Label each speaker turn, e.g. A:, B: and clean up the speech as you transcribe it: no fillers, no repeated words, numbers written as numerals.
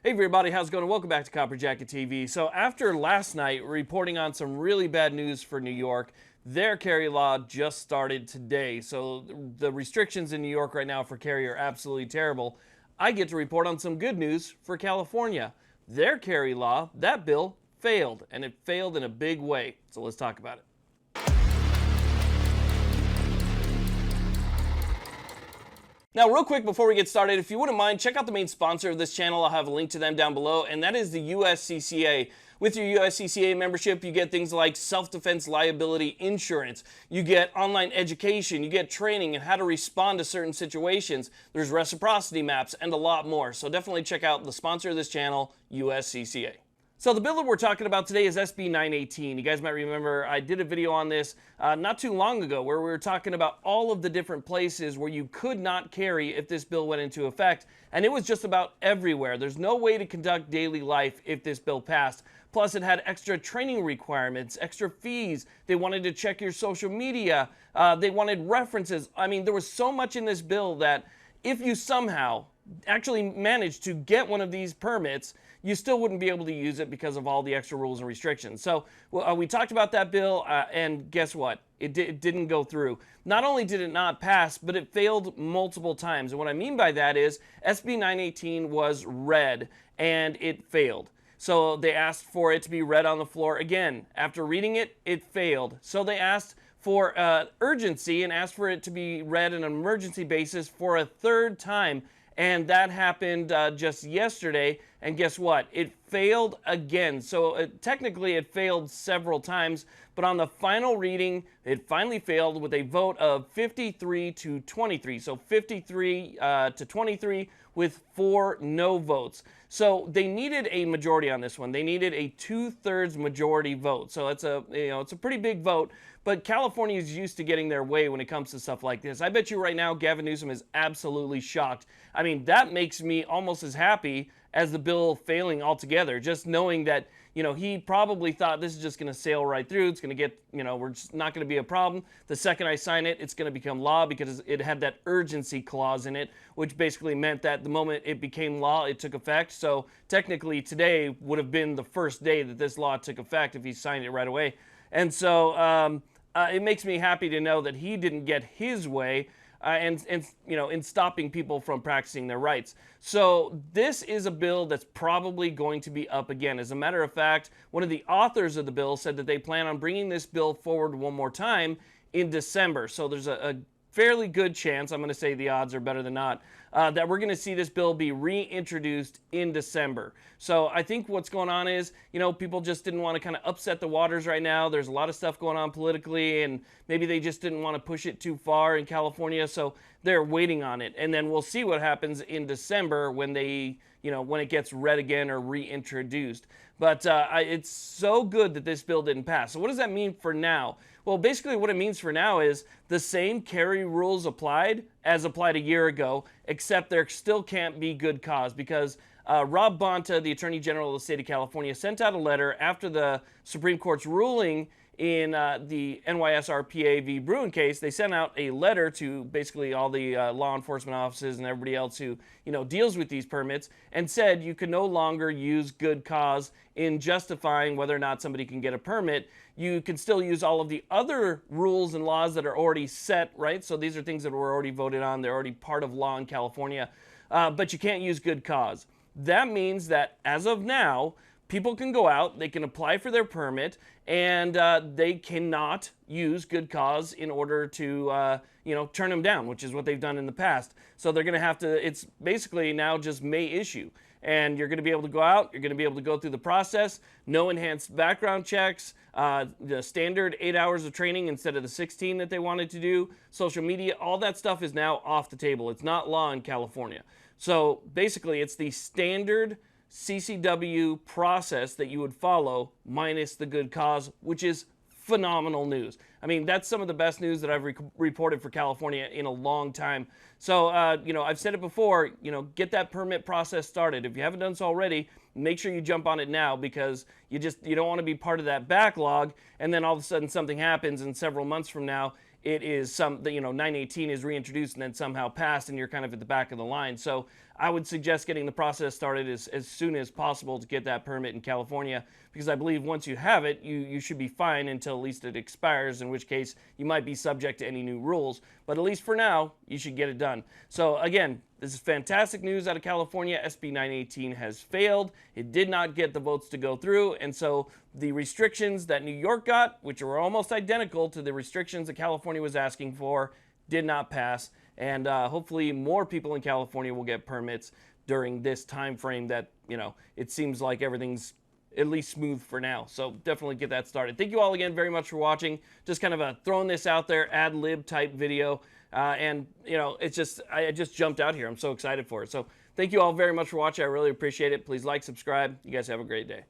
A: Hey everybody, how's it going? Welcome back to Copper Jacket TV. So after last night reporting on some really bad news for New York, their carry law just started today. So the restrictions in New York right now for carry are absolutely terrible. I get to report on some good news for California. Their carry law, that bill, failed, and it failed in a big way. So let's talk about it. Now, real quick before we get started, if you wouldn't mind, check out the main sponsor of this channel. I'll have a link to them down below, and that is the USCCA. With your USCCA membership, you get things like self-defense liability insurance. You get online education. You get training and how to respond to certain situations. There's reciprocity maps and a lot more. So definitely check out the sponsor of this channel, USCCA. So the bill that we're talking about today is SB 918. You guys might remember I did a video on this not too long ago where we were talking about all of the different places where you could not carry if this bill went into effect. And it was just about everywhere. There's no way to conduct daily life if this bill passed. Plus, it had extra training requirements, extra fees. They wanted to check your social media. They wanted references. I mean, there was so much in this bill that if you somehow actually managed to get one of these permits, you still wouldn't be able to use it because of all the extra rules and restrictions. So we talked about that bill, and guess what? It didn't go through. Not only did it not pass, but it failed multiple times. And what I mean by that is SB 918 was read, and it failed. So they asked for it to be read on the floor again. After reading it, it failed. So they asked for urgency and asked for it to be read on an emergency basis for a third time. And that happened just yesterday, and guess what? It failed again. So technically it failed several times, but on the final reading, it finally failed with a vote of 53 to 23. So 53 to 23 with 4 no votes. So they needed a majority on this one. They needed a 2/3 majority vote. So it's a pretty big vote. But California is used to getting their way when it comes to stuff like this. I bet you right now Gavin Newsom is absolutely shocked. I mean, that makes me almost as happy as the bill failing altogether. Just knowing that, he probably thought this is just going to sail right through. It's going to get, we're just not going to be a problem. The second I sign it, it's going to become law because it had that urgency clause in it, which basically meant that the moment it became law, it took effect. So technically today would have been the first day that this law took effect if he signed it right away. And so it makes me happy to know that he didn't get his way in stopping people from practicing their rights. So this is a bill that's probably going to be up again. As a matter of fact, one of the authors of the bill said that they plan on bringing this bill forward one more time in December. So there's a fairly good chance, I'm going to say the odds are better than not, that we're going to see this bill be reintroduced in December. So I think what's going on is, people just didn't want to kind of upset the waters right now. There's a lot of stuff going on politically, and maybe they just didn't want to push it too far in California, so they're waiting on it. And then we'll see what happens in December when when it gets read again or reintroduced. But it's so good that this bill didn't pass. So what does that mean for now? Well, basically what it means for now is the same carry rules applied as applied a year ago, except there still can't be good cause because Rob Bonta, the Attorney General of the state of California, sent out a letter after the Supreme Court's ruling in the NYSRPA v. Bruin case. They sent out a letter to basically all the law enforcement offices and everybody else who deals with these permits and said you can no longer use good cause in justifying whether or not somebody can get a permit. You can still use all of the other rules and laws that are already set, right? So these are things that were already voted on. They're already part of law in California, but you can't use good cause. That means that as of now, people can go out, they can apply for their permit, and they cannot use good cause in order to, turn them down, which is what they've done in the past. So they're going to have to, it's basically now just may issue. And you're going to be able to go out, you're going to be able to go through the process, no enhanced background checks, the standard 8 hours of training instead of the 16 that they wanted to do, social media, all that stuff is now off the table. It's not law in California. So basically it's the standard CCW process that you would follow minus the good cause, which is phenomenal news. I mean, that's some of the best news that I've reported for California in a long time. So, I've said it before, get that permit process started. If you haven't done so already, make sure you jump on it now because you don't want to be part of that backlog and then all of a sudden something happens and several months from now it is 918 is reintroduced and then somehow passed, and you're kind of at the back of the line. So I would suggest getting the process started as soon as possible to get that permit in California, because I believe once you have it, you should be fine until at least it expires, in which case you might be subject to any new rules. But at least for now, you should get it done. So again, this is fantastic news out of California. SB 918 has failed. It did not get the votes to go through, and so the restrictions that New York got, which were almost identical to the restrictions that California was asking for, did not pass. And hopefully more people in California will get permits during this time frame that, it seems like everything's at least smooth for now. So definitely get that started. Thank you all again very much for watching. Just kind of throwing this out there, ad lib type video. And I just jumped out here. I'm so excited for it. So thank you all very much for watching. I really appreciate it. Please like, subscribe. You guys have a great day.